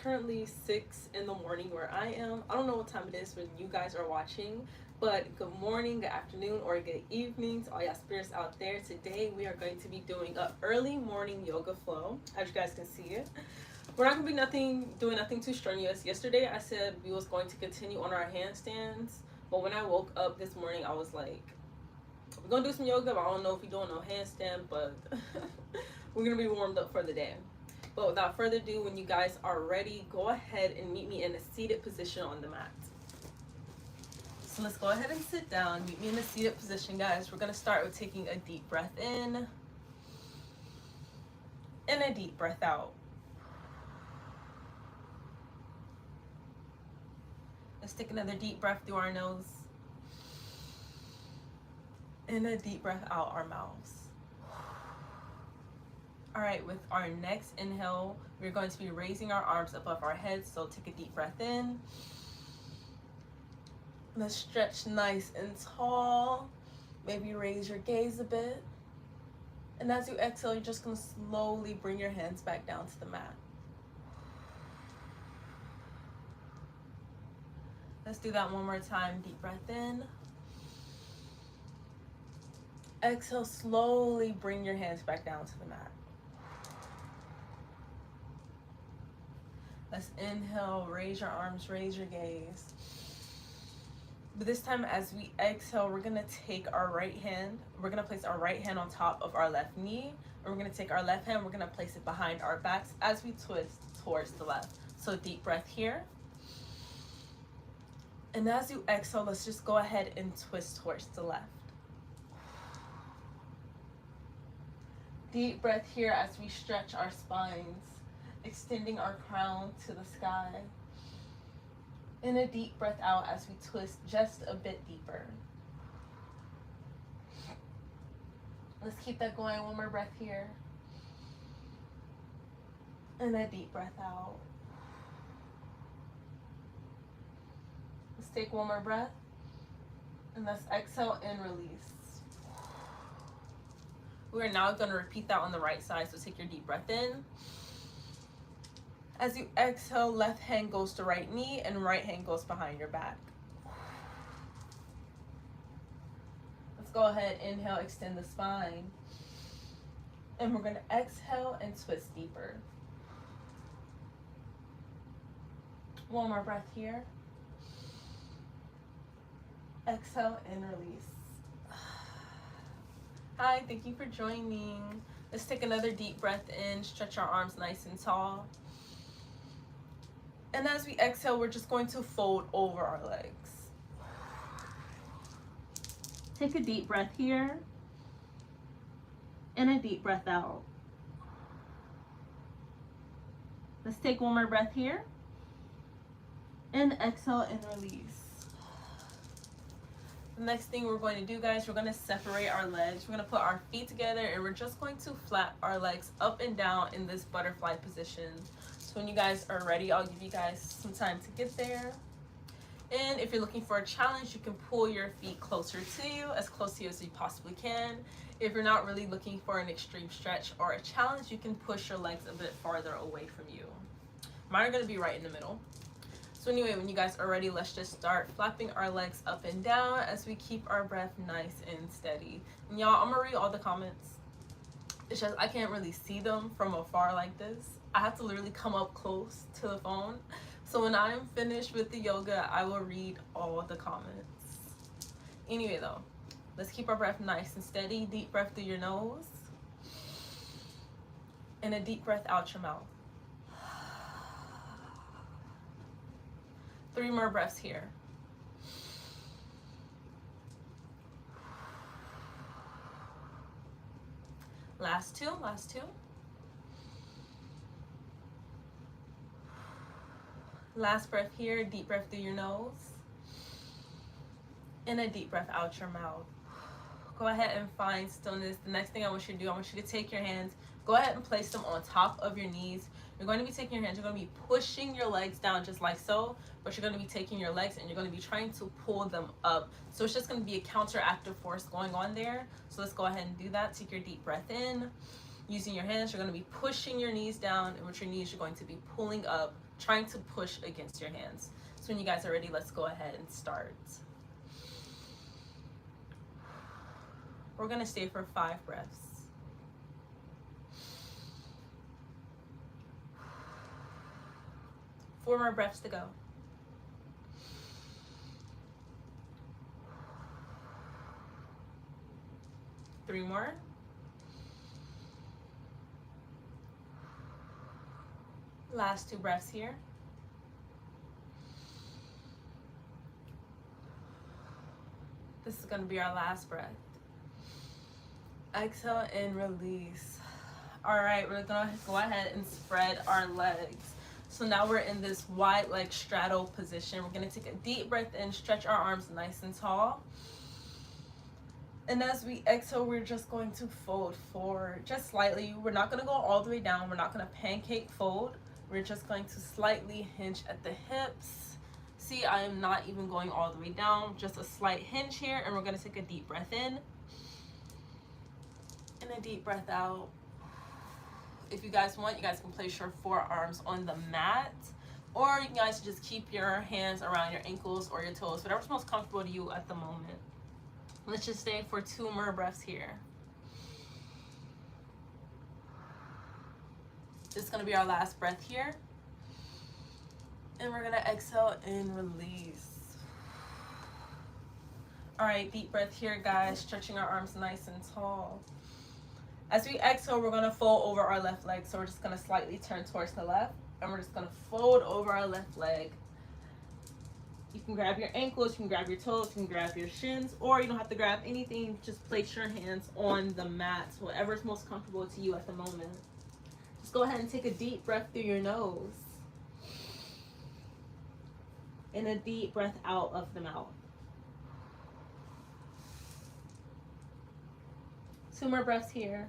currently 6 in the morning where I am. I don't know what time it is when you guys are watching, but good morning, good afternoon, or good evening to all y'all spirits out there. Today we are going to be doing a early morning yoga flow, as you guys can see it. We're not gonna be doing nothing too strenuous. Yesterday I said we was going to continue on our handstands, but when I woke up this morning I was like, we're gonna do some yoga, but I don't know if we're doing no handstand, but we're gonna be warmed up for the day. But without further ado, when you guys are ready, go ahead and meet me in a seated position on the mat. So let's go ahead and sit down. Meet me in a seated position, guys. We're gonna start with taking a deep breath in and a deep breath out. Let's take another deep breath through our nose and a deep breath out our mouths. All right, with our next inhale, we're going to be raising our arms above our heads. So take a deep breath in. Let's stretch nice and tall. Maybe raise your gaze a bit. And as you exhale, you're just gonna slowly bring your hands back down to the mat. Let's do that one more time. Deep breath in. Exhale, slowly bring your hands back down to the mat. Let's inhale, raise your arms, raise your gaze. But this time as we exhale, we're gonna take our right hand, we're gonna place our right hand on top of our left knee, and we're gonna take our left hand, we're gonna place it behind our backs as we twist towards the left. So deep breath here. And as you exhale, let's just go ahead and twist towards the left. Deep breath here as we stretch our spines, extending our crown to the sky. And a deep breath out as we twist just a bit deeper. Let's keep that going. One more breath here. And a deep breath out. Let's take one more breath. And let's exhale and release. We are now going to repeat that on the right side. So take your deep breath in. As you exhale, left hand goes to right knee and right hand goes behind your back. Let's go ahead, inhale, extend the spine. And we're going to exhale and twist deeper. One more breath here. Exhale and release. Hi, thank you for joining. Let's take another deep breath in, stretch our arms nice and tall. And as we exhale, we're just going to fold over our legs. Take a deep breath here and a deep breath out. Let's take one more breath here and exhale and release. The next thing we're going to do, guys, we're going to separate our legs. We're going to put our feet together and we're just going to flap our legs up and down in this butterfly position. So when you guys are ready, I'll give you guys some time to get there. And if you're looking for a challenge, you can pull your feet closer to you, as close to you as you possibly can. If you're not really looking for an extreme stretch or a challenge, you can push your legs a bit farther away from you. Mine are going to be right in the middle. So anyway, when you guys are ready, let's just start flapping our legs up and down as we keep our breath nice and steady. And y'all, I'm going to read all the comments. It's just I can't really see them from afar like this. I have to literally come up close to the phone. So when I'm finished with the yoga, I will read all the comments. Anyway though, let's keep our breath nice and steady. Deep breath through your nose. And a deep breath out your mouth. 3 more breaths here. Last two. Last breath here, deep breath through your nose. And a deep breath out your mouth. Go ahead and find stillness. The next thing I want you to do, I want you to take your hands, go ahead and place them on top of your knees. You're going to be taking your hands, you're going to be pushing your legs down just like so, but you're going to be taking your legs and you're going to be trying to pull them up. So it's just going to be a counteractive force going on there. So let's go ahead and do that. Take your deep breath in. using your hands, you're going to be pushing your knees down, and with your knees, you're going to be pulling up, trying to push against your hands. So when you guys are ready, let's go ahead and start. We're going to stay for 5 breaths. 4 more breaths to go. 3 more. Last 2 breaths here. This is going to be our last breath. Exhale and release. All right, we're going to go ahead and spread our legs. So now we're in this wide leg straddle position. We're going to take a deep breath in, stretch our arms nice and tall. And as we exhale, we're just going to fold forward just slightly. We're not going to go all the way down. We're not going to pancake fold. We're just going to slightly hinge at the hips. See, I am not even going all the way down, just a slight hinge here. And we're going to take a deep breath in and a deep breath out. If you guys want, you guys can place your forearms on the mat, or you guys just keep your hands around your ankles or your toes, whatever's most comfortable to you at the moment. Let's just stay for 2 more breaths here. This is going to be our last breath here. And we're going to exhale and release. All right, deep breath here, guys, stretching our arms nice and tall. As we exhale, we're going to fold over our left leg. So we're just going to slightly turn towards the left, and we're just going to fold over our left leg. You can grab your ankles, you can grab your toes, you can grab your shins, or you don't have to grab anything. Just place your hands on the mat, whatever's most comfortable to you at the moment. Just go ahead and take a deep breath through your nose. And a deep breath out of the mouth. 2 more breaths here.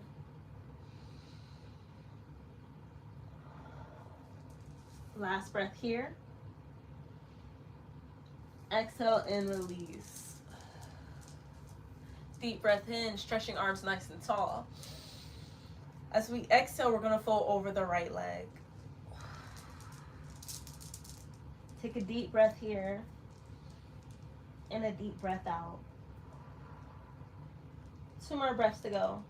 Last breath here. Exhale and release. Deep breath in, stretching arms nice and tall. As we exhale, we're going to fold over the right leg. Take a deep breath here and a deep breath out. 2 more breaths to go.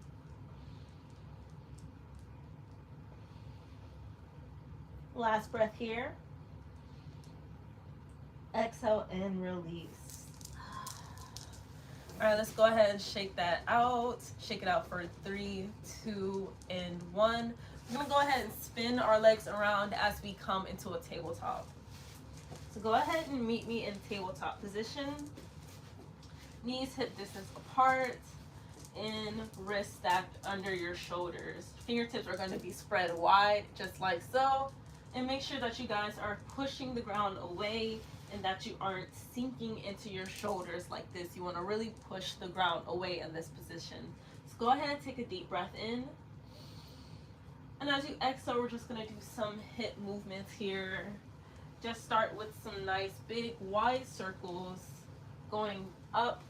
Last breath here. Exhale and release. All right, let's go ahead and shake that out. Shake it out for 3, 2, and 1. We're gonna go ahead and spin our legs around as we come into a tabletop. So go ahead and meet me in tabletop position. Knees hip distance apart and wrists stacked under your shoulders. Fingertips are gonna be spread wide, just like so. And make sure that you guys are pushing the ground away and that you aren't sinking into your shoulders like this. You want to really push the ground away in this position. So go ahead and take a deep breath in. And as you exhale, we're just going to do some hip movements here. Just start with some nice big wide circles going up,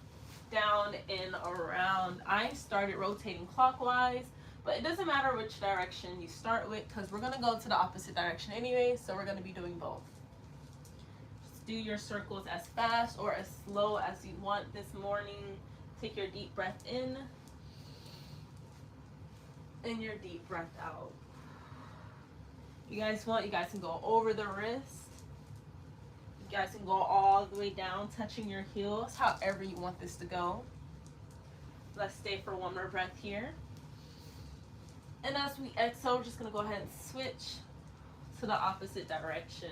down, and around. I started rotating clockwise, but it doesn't matter which direction you start with because we're going to go to the opposite direction anyway, so we're going to be doing both. Just do your circles as fast or as slow as you want this morning. Take your deep breath in and your deep breath out. You guys want, you guys can go over the wrist. You guys can go all the way down, touching your heels, however you want this to go. Let's stay for 1 more breath here. And as we exhale, we're just going to go ahead and switch to the opposite direction.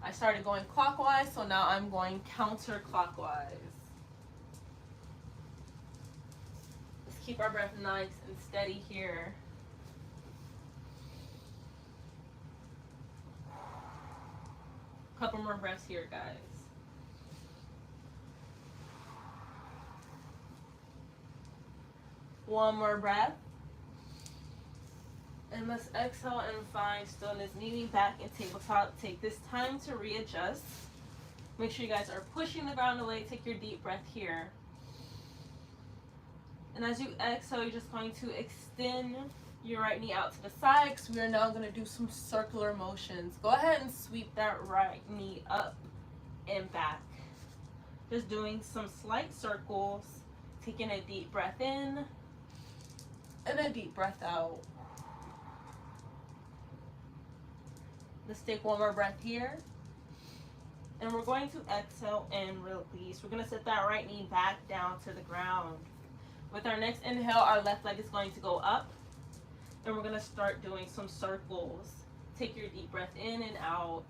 I started going clockwise, so now I'm going counterclockwise. Let's keep our breath nice and steady here. Couple more breaths here, guys. One more breath. And let's exhale and find stillness, kneeling back in tabletop. Take this time to readjust. Make sure you guys are pushing the ground away. Take your deep breath here. And as you exhale, you're just going to extend your right knee out to the side, because we are now going to do some circular motions. Go ahead and sweep that right knee up and back. Just doing some slight circles, taking a deep breath in and a deep breath out. Let's take one more breath here. And we're going to exhale and release. We're going to set that right knee back down to the ground. With our next inhale, our left leg is going to go up. And we're going to start doing some circles. Take your deep breath in and out.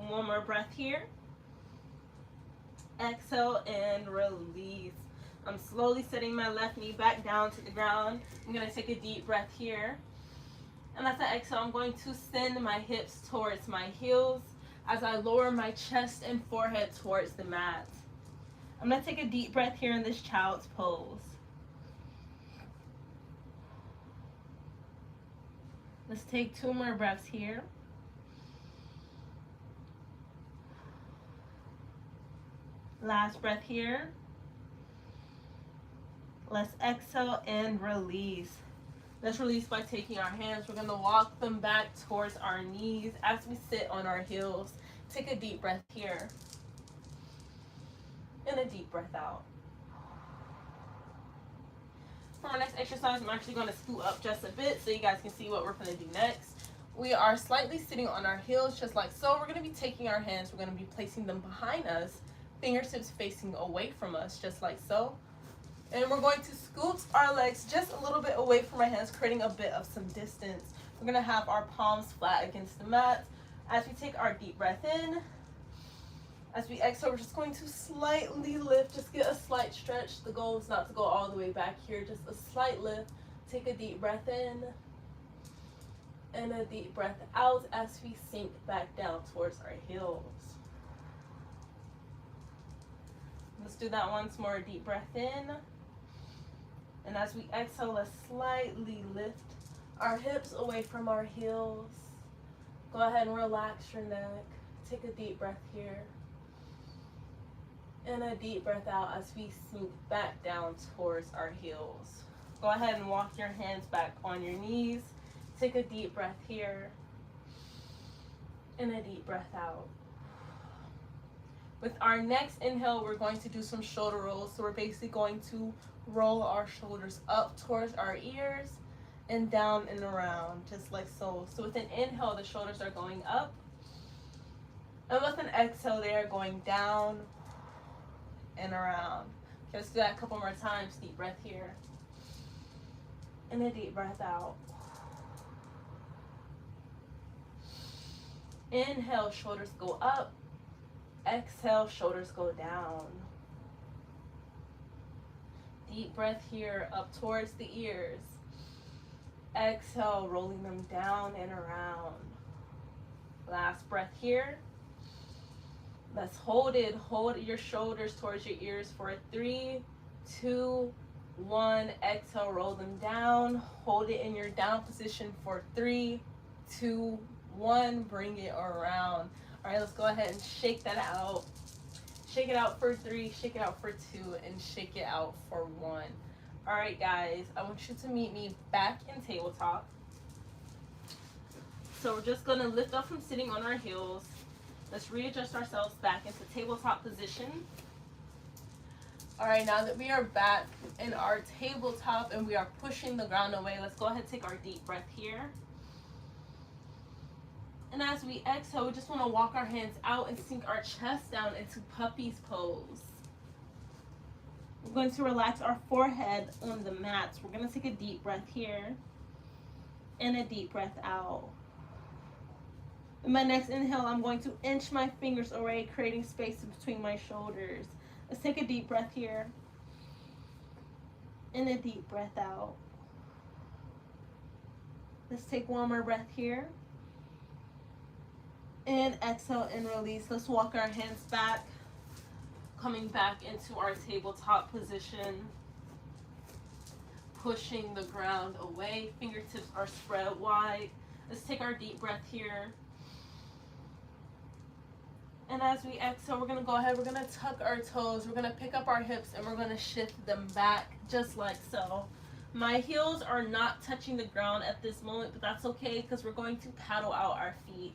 One more breath here. Exhale and release. I'm slowly setting my left knee back down to the ground. I'm going to take a deep breath here. And as I exhale, I'm going to send my hips towards my heels as I lower my chest and forehead towards the mat. I'm going to take a deep breath here in this child's pose. Let's take 2 more breaths here. Last breath here. Let's exhale and release. Let's release by taking our hands. We're going to walk them back towards our knees as we sit on our heels. Take a deep breath here. And a deep breath out. For our next exercise, I'm actually going to scoot up just a bit so you guys can see what we're going to do next. We are slightly sitting on our heels just like so. We're going to be taking our hands. We're going to be placing them behind us. Fingertips facing away from us just like so. And we're going to scoot our legs just a little bit away from our hands, creating a bit of some distance. We're going to have our palms flat against the mat. As we take our deep breath in, as we exhale, we're just going to slightly lift, just get a slight stretch. The goal is not to go all the way back here, just a slight lift. Take a deep breath in and a deep breath out as we sink back down towards our heels. Let's do that once more. Deep breath in. And as we exhale, let's slightly lift our hips away from our heels. Go ahead and relax your neck. Take a deep breath here. And a deep breath out as we sink back down towards our heels. Go ahead and walk your hands back on your knees. Take a deep breath here. And a deep breath out. With our next inhale, we're going to do some shoulder rolls. So we're basically going to roll our shoulders up towards our ears and down and around, just like so. So with an inhale, the shoulders are going up. And with an exhale, they are going down and around. Okay, let's do that a couple more times. Deep breath here. And a deep breath out. Inhale, shoulders go up. Exhale, shoulders go down. Deep breath here, up towards the ears. Exhale, rolling them down and around. Last breath here. Let's hold it. Hold your shoulders towards your ears for 3, 2, 1. Exhale, roll them down. Hold it in your down position for 3, 2, 1. Bring it around. All right, let's go ahead and shake that out. Shake it out for 3, shake it out for 2, and shake it out for 1. All right, guys, I want you to meet me back in tabletop. So we're just gonna lift up from sitting on our heels. Let's readjust ourselves back into tabletop position. All right, now that we are back in our tabletop and we are pushing the ground away, let's go ahead and take our deep breath here. And as we exhale, we just want to walk our hands out and sink our chest down into puppy's pose. We're going to relax our forehead on the mats. We're going to take a deep breath here and a deep breath out. In my next inhale, I'm going to inch my fingers away, creating space between my shoulders. Let's take a deep breath here and a deep breath out. Let's take one more breath here. And exhale and release. Let's walk our hands back, coming back into our tabletop position, pushing the ground away. Fingertips are spread wide. Let's take our deep breath here. And as we exhale, we're gonna go ahead, we're gonna tuck our toes, we're gonna pick up our hips, and we're gonna shift them back, just like so. My heels are not touching the ground at this moment, but that's okay, because we're going to paddle out our feet.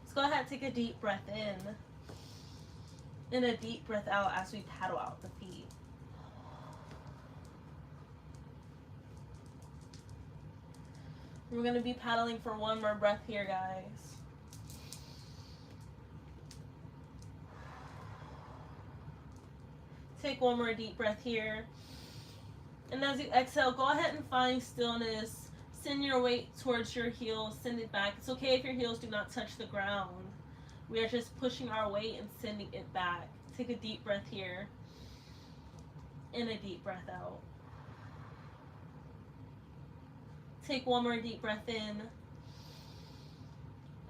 Let's go ahead and take a deep breath in, and a deep breath out as we paddle out the feet. We're gonna be paddling for one more breath here, guys. Take one more deep breath here. And as you exhale, go ahead and find stillness. Send your weight towards your heels. Send it back. It's okay if your heels do not touch the ground. We are just pushing our weight and sending it back. Take a deep breath here. And a deep breath out. Take one more deep breath in.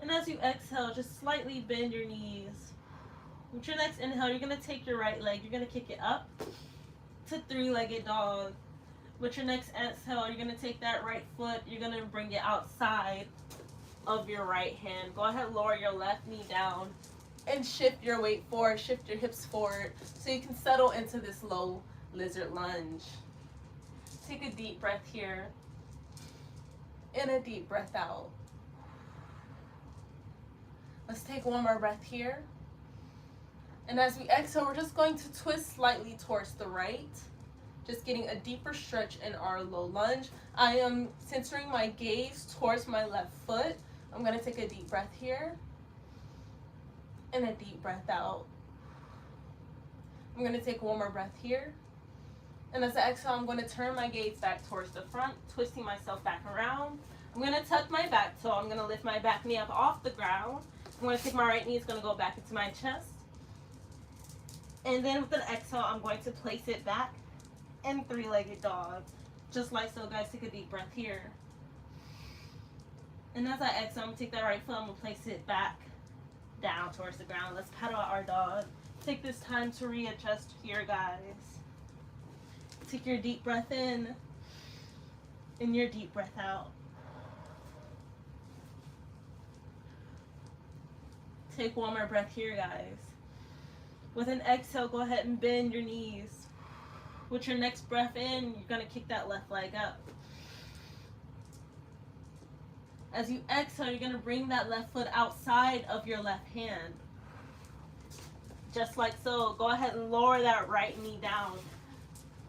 And as you exhale, just slightly bend your knees. With your next inhale, you're going to take your right leg, you're going to kick it up to three-legged dog. With your next exhale, you're going to take that right foot, you're going to bring it outside of your right hand. Go ahead, lower your left knee down and shift your weight forward, shift your hips forward so you can settle into this low lizard lunge. Take a deep breath here and a deep breath out. Let's take one more breath here. And as we exhale, we're just going to twist slightly towards the right, just getting a deeper stretch in our low lunge. I am centering my gaze towards my left foot. I'm going to take a deep breath here and a deep breath out. I'm going to take one more breath here. And as I exhale, I'm going to turn my gaze back towards the front, twisting myself back around. I'm going to tuck my back toe. I'm going to lift my back knee up off the ground. I'm going to take my right knee, it's going to go back into my chest. And then with an exhale, I'm going to place it back in three-legged dog. Just like so, guys. Take a deep breath here. And as I exhale, I'm going to take that right foot, I'm going to place it back down towards the ground. Let's paddle out our dog. Take this time to readjust here, guys. Take your deep breath in and your deep breath out. Take one more breath here, guys. With an exhale, go ahead and bend your knees. With your next breath in, you're going to kick that left leg up. As you exhale, you're going to bring that left foot outside of your left hand. Just like so. Go ahead and lower that right knee down.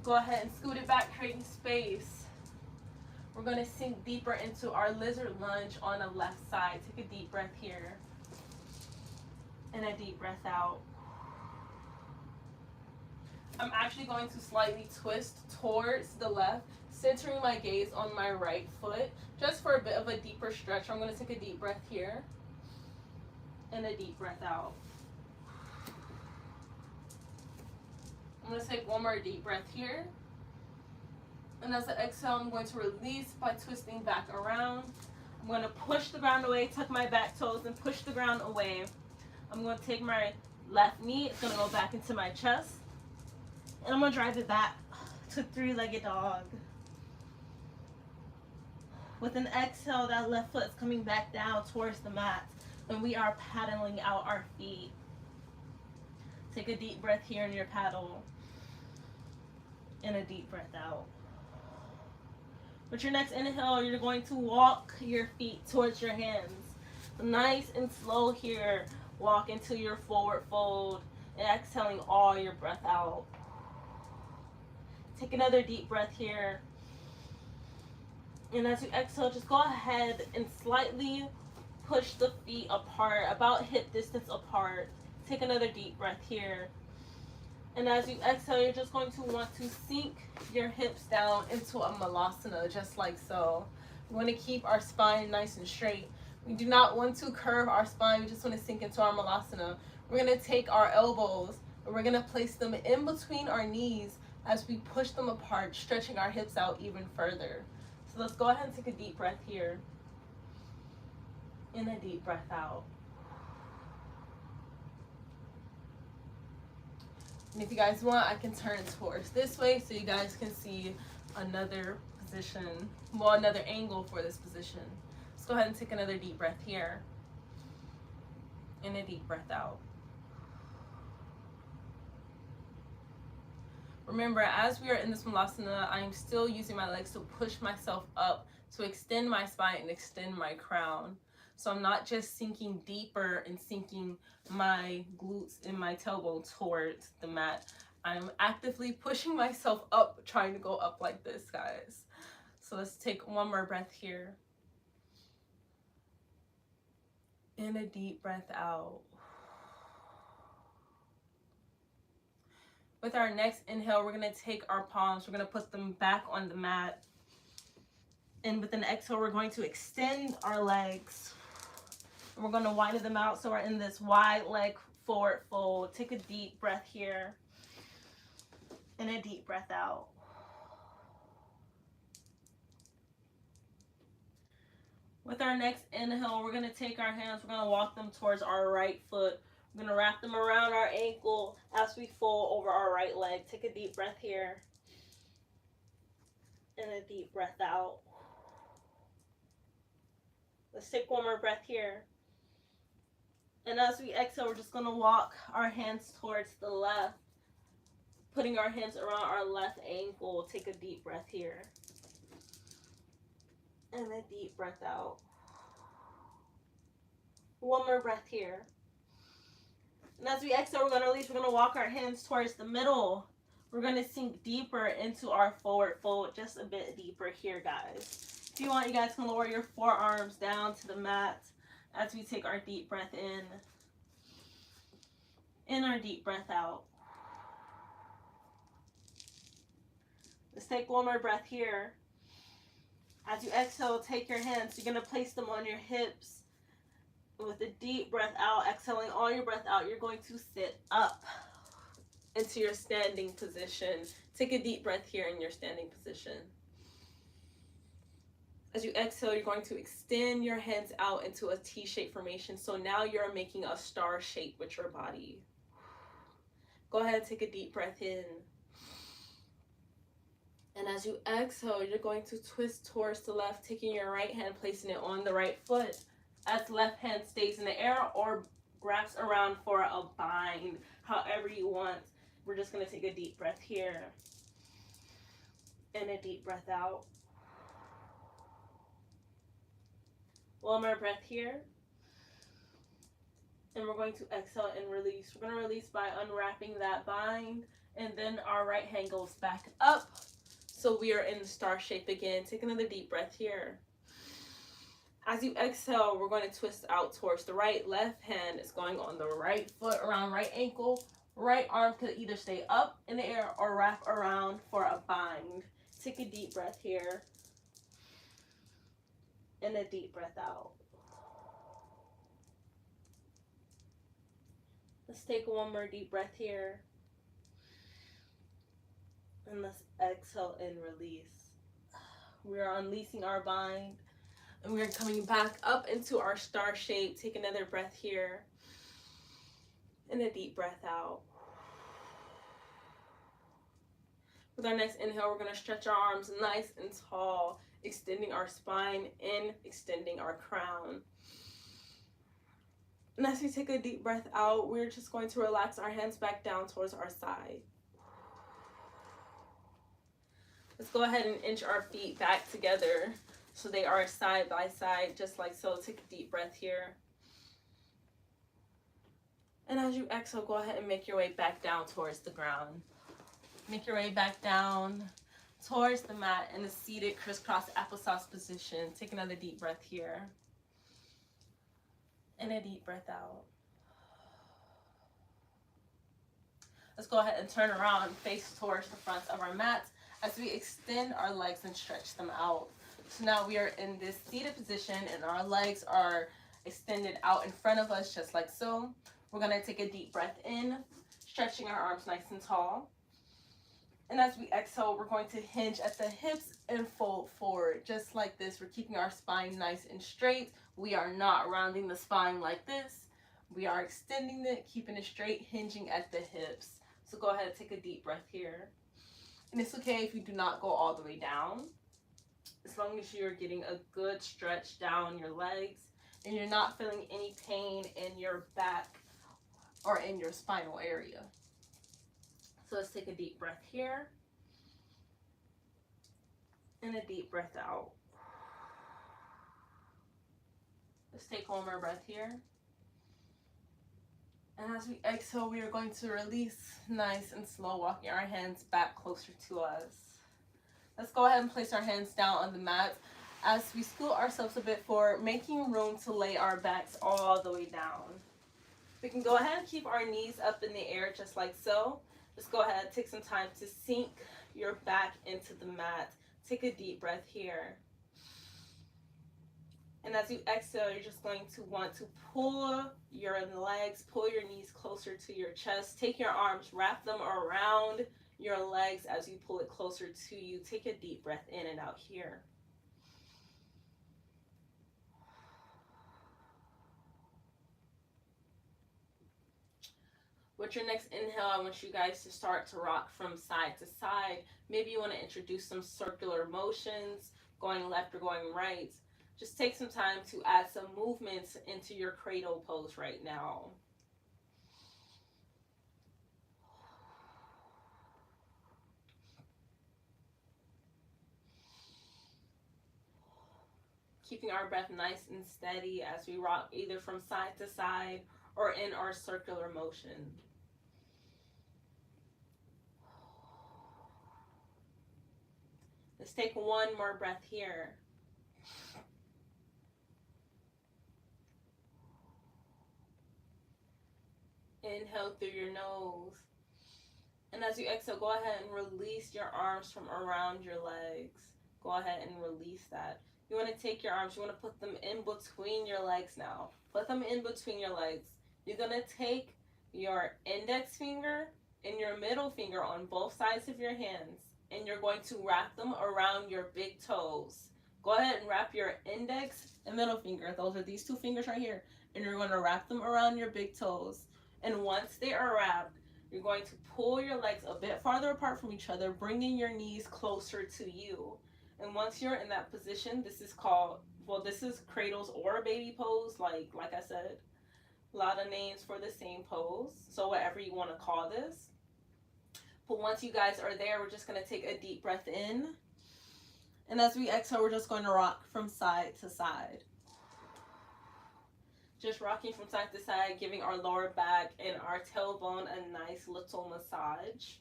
Go ahead and scoot it back, creating space. We're going to sink deeper into our lizard lunge on the left side. Take a deep breath here. And a deep breath out. I'm actually going to slightly twist towards the left, centering my gaze on my right foot, just for a bit of a deeper stretch. I'm going to take a deep breath here, and a deep breath out. I'm going to take one more deep breath here, and as I exhale, I'm going to release by twisting back around. I'm going to push the ground away, tuck my back toes, and push the ground away. I'm going to take my left knee, it's going to go back into my chest. And I'm going to drive it back to three-legged dog. With an exhale, that left foot is coming back down towards the mat. And we are paddling out our feet. Take a deep breath here in your paddle. And a deep breath out. With your next inhale, you're going to walk your feet towards your hands. Nice and slow here. Walk into your forward fold. And exhaling all your breath out. Take another deep breath here. And as you exhale, just go ahead and slightly push the feet apart, about hip distance apart. Take another deep breath here. And as you exhale, you're just going to want to sink your hips down into a malasana, just like so. We want to keep our spine nice and straight. We do not want to curve our spine. We just want to sink into our malasana. We're going to take our elbows and we're going to place them in between our knees as we push them apart, stretching our hips out even further. So let's go ahead and take a deep breath here. And a deep breath out. And if you guys want, I can turn towards this way so you guys can see another position, well, another angle for this position. Let's go ahead and take another deep breath here. And a deep breath out. Remember, as we are in this Malasana, I am still using my legs to push myself up, to extend my spine and extend my crown. So I'm not just sinking deeper and sinking my glutes and my tailbone towards the mat. I'm actively pushing myself up, trying to go up like this, guys. So let's take one more breath here. And a deep breath out. With our next inhale, we're going to take our palms, we're going to put them back on the mat. And with an exhale, we're going to extend our legs. And we're going to widen them out so we're in this wide leg forward fold. Take a deep breath here. And a deep breath out. With our next inhale, we're going to take our hands, we're going to walk them towards our right foot. We're going to wrap them around our ankle as we fold over our right leg. Take a deep breath here. And a deep breath out. Let's take one more breath here. And as we exhale, we're just going to walk our hands towards the left, putting our hands around our left ankle. Take a deep breath here. And a deep breath out. One more breath here. And as we exhale, we're going to release. We're going to walk our hands towards the middle. We're going to sink deeper into our forward fold, just a bit deeper here, guys. If you want, you guys can lower your forearms down to the mat as we take our deep breath in. And our deep breath out. Let's take one more breath here. As you exhale, take your hands. You're going to place them on your hips. With a deep breath out, exhaling all your breath out, you're going to sit up into your standing position. Take a deep breath here in your standing position. As you exhale, you're going to extend your hands out into a T-shaped formation. So now you're making a star shape with your body. Go ahead and take a deep breath in. And as you exhale, you're going to twist towards the left, taking your right hand, placing it on the right foot. As the left hand stays in the air or wraps around for a bind, however you want. We're just going to take a deep breath here. And a deep breath out. One more breath here. And we're going to exhale and release. We're going to release by unwrapping that bind. And then our right hand goes back up. So we are in the star shape again. Take another deep breath here. As you exhale, we're going to twist out towards the right. Left hand is going on the right foot around right ankle. Right arm could either stay up in the air or wrap around for a bind. Take a deep breath here. And a deep breath out. Let's take one more deep breath here. And let's exhale and release. We are unleashing our bind. And we're coming back up into our star shape. Take another breath here. And a deep breath out. With our next inhale, we're going to stretch our arms nice and tall, extending our spine and extending our crown. And as we take a deep breath out, we're just going to relax our hands back down towards our side. Let's go ahead and inch our feet back together so they are side by side, just like so. Take a deep breath here. And as you exhale, go ahead and make your way back down towards the ground. Make your way back down towards the mat in a seated crisscross applesauce position. Take another deep breath here. And a deep breath out. Let's go ahead and turn around and face towards the front of our mats as we extend our legs and stretch them out. So now we are in this seated position and our legs are extended out in front of us just like so. We're going to take a deep breath in, stretching our arms nice and tall. And as we exhale, we're going to hinge at the hips and fold forward just like this. We're keeping our spine nice and straight. We are not rounding the spine like this. We are extending it, keeping it straight, hinging at the hips. So go ahead and take a deep breath here. And it's okay if you do not go all the way down. as long as you're getting a good stretch down your legs and you're not feeling any pain in your back or in your spinal area. So let's take a deep breath here and a deep breath out. Let's take one more breath here. And as we exhale, we are going to release nice and slow, walking our hands back closer to us. Let's go ahead and place our hands down on the mat as we scoot ourselves a bit forward, making room to lay our backs all the way down. We can go ahead and keep our knees up in the air just like so. Just go ahead and take some time to sink your back into the mat. Take a deep breath here. And as you exhale, you're just going to want to pull your legs, pull your knees closer to your chest. Take your arms, wrap them around your legs as you pull it closer to you. Take a deep breath in and out here. With your next inhale, I want you guys to start to rock from side to side. Maybe you want to introduce some circular motions, going left or going right. Just take some time to add some movements into your cradle pose right now. Keeping our breath nice and steady as we rock either from side to side or in our circular motion. Let's take one more breath here. Inhale through your nose. And as you exhale, go ahead and release your arms from around your legs. Go ahead and release that. You want to take your arms, you want to put them in between your legs now. Put them in between your legs. You're going to take your index finger and your middle finger on both sides of your hands, and you're going to wrap them around your big toes. Go ahead and wrap your index and middle finger. Those are these two fingers right here. And you're going to wrap them around your big toes. And once they are wrapped, you're going to pull your legs a bit farther apart from each other, bringing your knees closer to you. And once you're in that position, this is called, well, this is cradles or baby pose, like I said. A lot of names for the same pose, so whatever you want to call this. But once you guys are there, we're just going to take a deep breath in. And as we exhale, we're just going to rock from side to side. Just rocking from side to side, giving our lower back and our tailbone a nice little massage.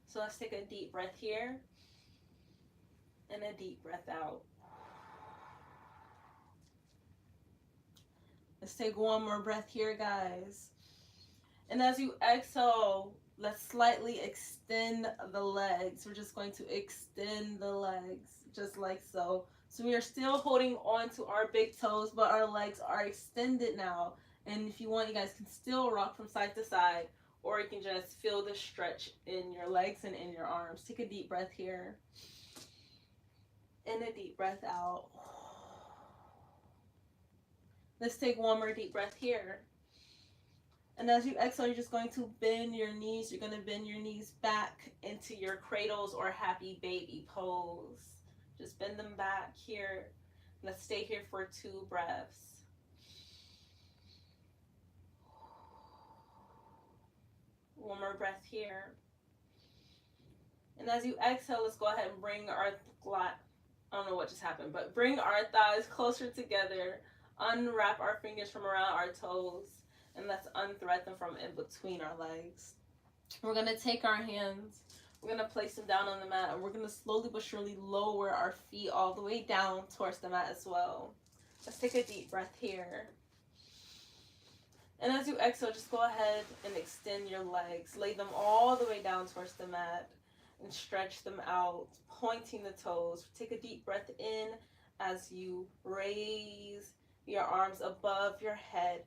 So let's take a deep breath here and a deep breath out. Let's take one more breath here, guys. And as you exhale, let's slightly extend the legs. We're just going to extend the legs, just like so. So we are still holding on to our big toes, but our legs are extended now. And if you want, you guys can still rock from side to side, or you can just feel the stretch in your legs and in your arms. Take a deep breath here. And a deep breath out. Let's take one more deep breath here. And as you exhale, you're just going to bend your knees. You're going to bend your knees back into your cradles or happy baby pose. Just bend them back here. Let's stay here for 2 breaths. One more breath here. And as you exhale, let's go ahead and bring our I don't know what just happened, but bring our thighs closer together. Unwrap our fingers from around our toes, and let's unthread them from in between our legs. We're going to take our hands, we're going to place them down on the mat, and we're going to slowly but surely lower our feet all the way down towards the mat as well. Let's take a deep breath here. And as you exhale, just go ahead and extend your legs. Lay them all the way down towards the mat and stretch them out, pointing the toes. Take a deep breath in as you raise your arms above your head,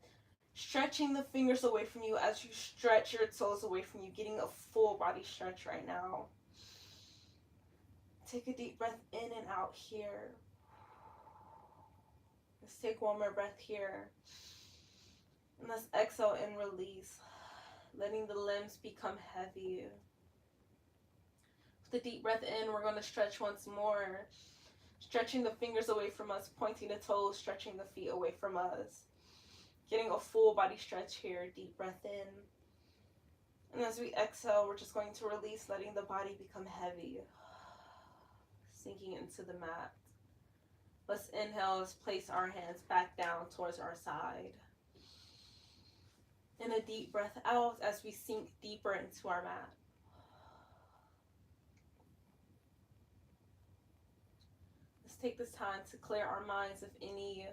stretching the fingers away from you as you stretch your toes away from you, getting a full body stretch right now. Take a deep breath in and out here. Let's take one more breath here. And let's exhale and release, letting the limbs become heavy. With The deep breath in, we're going to stretch once more. Stretching the fingers away from us, pointing the toes, stretching the feet away from us. Getting a full body stretch here. Deep breath in. And as we exhale, we're just going to release, letting the body become heavy. Sinking into the mat. Let's inhale, let's place our hands back down towards our side. And a deep breath out as we sink deeper into our mat. Let's take this time to clear our minds of any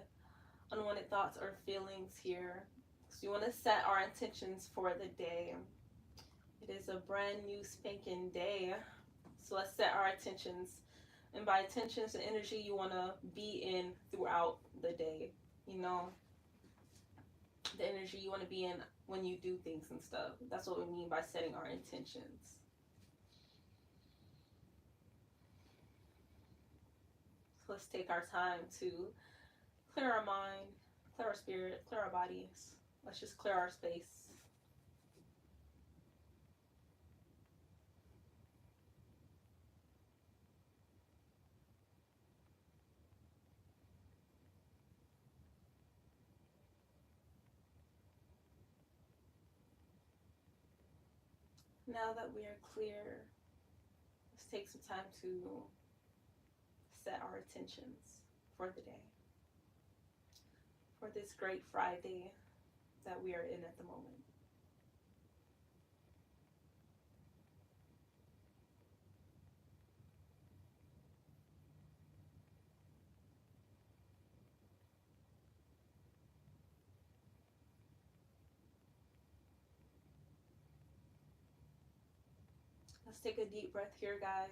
unwanted thoughts or feelings here. So we want to set our intentions for the day. It is a brand new spanking day. So let's set our intentions. And by intentions, the energy you want to be in throughout the day. You know, the energy you want to be in when you do things and stuff. That's what we mean by setting our intentions. So let's take our time to clear our mind, clear our spirit, clear our bodies. Let's just clear our space. Now that we are clear, let's take some time to set our intentions for the day, for this great Friday that we are in at the moment. Let's take a deep breath here, guys.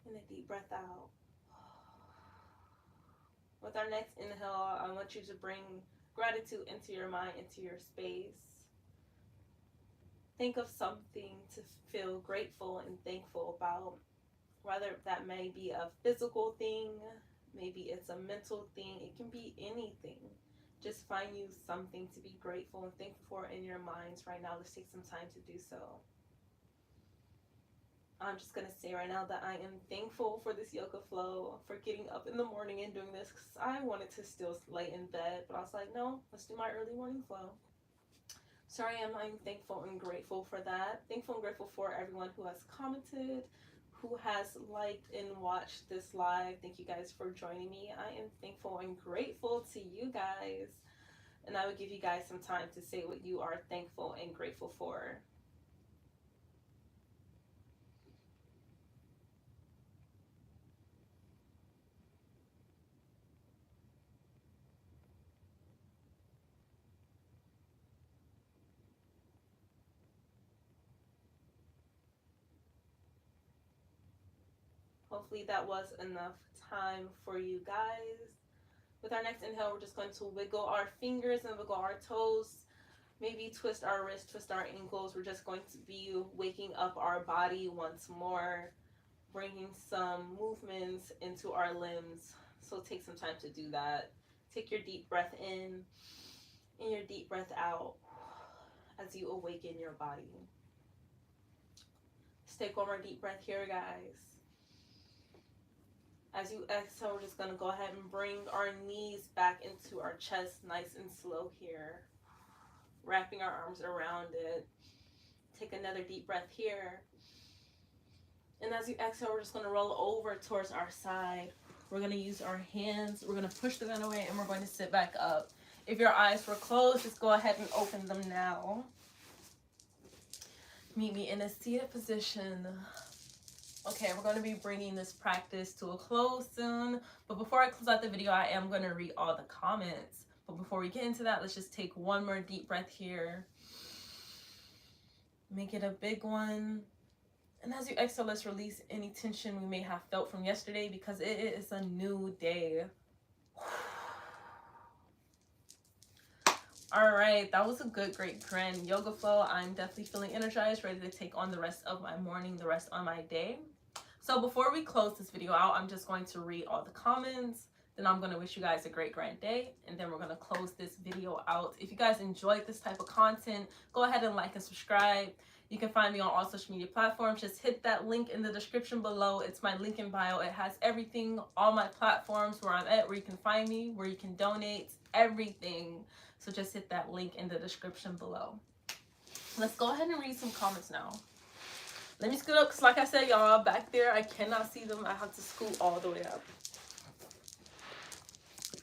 And a deep breath out. With our next inhale, I want you to bring gratitude into your mind, into your space. Think of something to feel grateful and thankful about. Whether that may be a physical thing, maybe it's a mental thing, it can be anything. Just find you something to be grateful and thankful for in your minds right now. Let's take some time to do so. I'm just going to say right now that I am thankful for this yoga flow, for getting up in the morning and doing this, because I wanted to still lay in bed, but I was like, no, let's do my early morning flow. So I'm thankful and grateful for that. Thankful and grateful for everyone who has commented, who has liked and watched this live. Thank you guys for joining me. I am thankful and grateful to you guys. And I would give you guys some time to say what you are thankful and grateful for. Hopefully that was enough time for you guys. With our next inhale, we're just going to wiggle our fingers and wiggle our toes. Maybe twist our wrists, twist our ankles. We're just going to be waking up our body once more, bringing some movements into our limbs. So take some time to do that. Take your deep breath in and your deep breath out as you awaken your body. Let's take one more deep breath here, guys. As you exhale, we're just going to go ahead and bring our knees back into our chest, nice and slow here. Wrapping our arms around it. Take another deep breath here. And as you exhale, we're just going to roll over towards our side. We're going to use our hands. We're going to push the gun away and we're going to sit back up. If your eyes were closed, just go ahead and open them now. Meet me in a seated position. Okay, we're going to be bringing this practice to a close soon. But before I close out the video, I am going to read all the comments. But before we get into that, let's just take one more deep breath here. Make it a big one. And as you exhale, let's release any tension we may have felt from yesterday because it is a new day. All right, that was a good, great, grand yoga flow. I'm definitely feeling energized, ready to take on the rest of my morning, the rest of my day. So before we close this video out, I'm just going to read all the comments. Then I'm going to wish you guys a great, grand day. And then we're going to close this video out. If you guys enjoyed this type of content, go ahead and like and subscribe. You can find me on all social media platforms. Just hit that link in the description below. It's my link in bio. It has everything, all my platforms, where I'm at, where you can find me, where you can donate, everything. So just hit that link in the description below. Let's go ahead and read some comments now. Let me scoot up, because like I said, y'all, back there, I cannot see them. I have to scoot all the way up.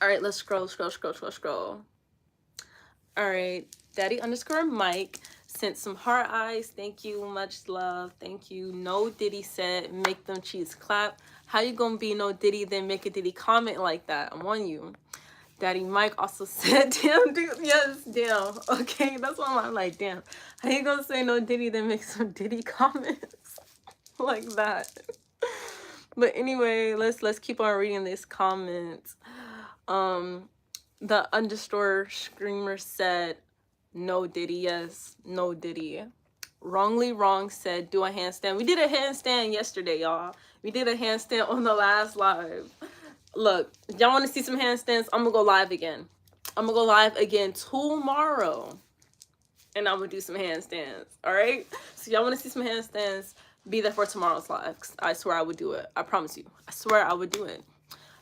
All right, let's scroll. All right, Daddy_Mike sent some heart eyes. Thank you, much love. Thank you. No Diddy said, make them cheeks clap. How you gonna be no Diddy then make a Diddy comment like that? I'm on you. Daddy Mike also said, damn, dude, yes, damn. Okay, that's why I'm like, damn. How you gonna say no Diddy then make some Diddy comments like that? But anyway, let's keep on reading these comments. The underscore screamer said, no Diddy, yes, no Diddy. Wrongly Wrong said, do a handstand. We did a handstand yesterday, y'all. We did a handstand on the last live. Look, if y'all want to see some handstands, I'm gonna go live again. I'm gonna go live again tomorrow, and I'm gonna do some handstands. All right, so y'all want to see some handstands, be there for tomorrow's live, 'cause I swear I would do it. I promise you, I swear I would do it.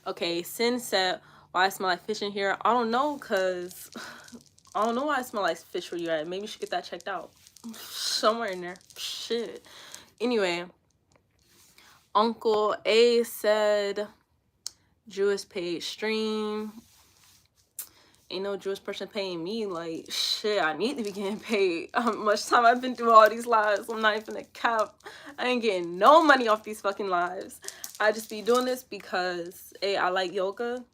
Okay, Sin said, why I smell like fish in here? I don't know, cause I don't know why I smell like fish where you're at. Maybe you should get that checked out somewhere in there. Shit. Anyway, Uncle A said, Jewish paid stream. Ain't no Jewish person paying me. Like, shit, I need to be getting paid. How much time I've been through all these lives. I'm not even a cap. I ain't getting no money off these fucking lives. I just be doing this because, A, I like yoga.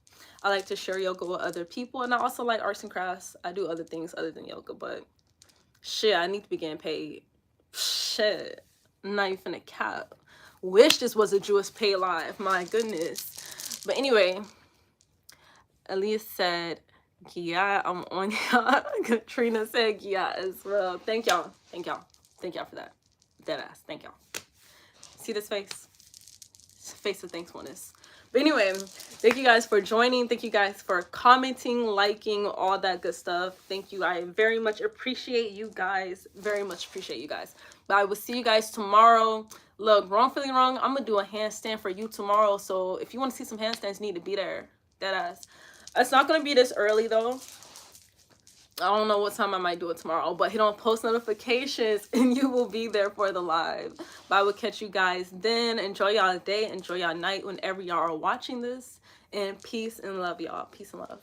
I like to share yoga with other people. And I also like arts and crafts. I do other things other than yoga. But, shit, I need to be getting paid. Shit. I'm not even a cap. Wish this was a Jewish pay live. My goodness. But anyway, Elise said, yeah, I'm on y'all. Katrina said, yeah, as well. Thank y'all. Thank y'all. Thank y'all for that. Deadass. Thank y'all. See this face? It's a face of thankfulness. But anyway, thank you guys for joining. Thank you guys for commenting, liking, all that good stuff. Thank you. I very much appreciate you guys. Very much appreciate you guys. But I will see you guys tomorrow. Look, wrongfully wrong, I'm going to do a handstand for you tomorrow. So if you want to see some handstands, you need to be there. Deadass. It's not going to be this early, though. I don't know what time I might do it tomorrow, but hit on post notifications and you will be there for the live. But I will catch you guys then. Enjoy y'all day, enjoy y'all night whenever y'all are watching this. And peace and love, y'all. Peace and love.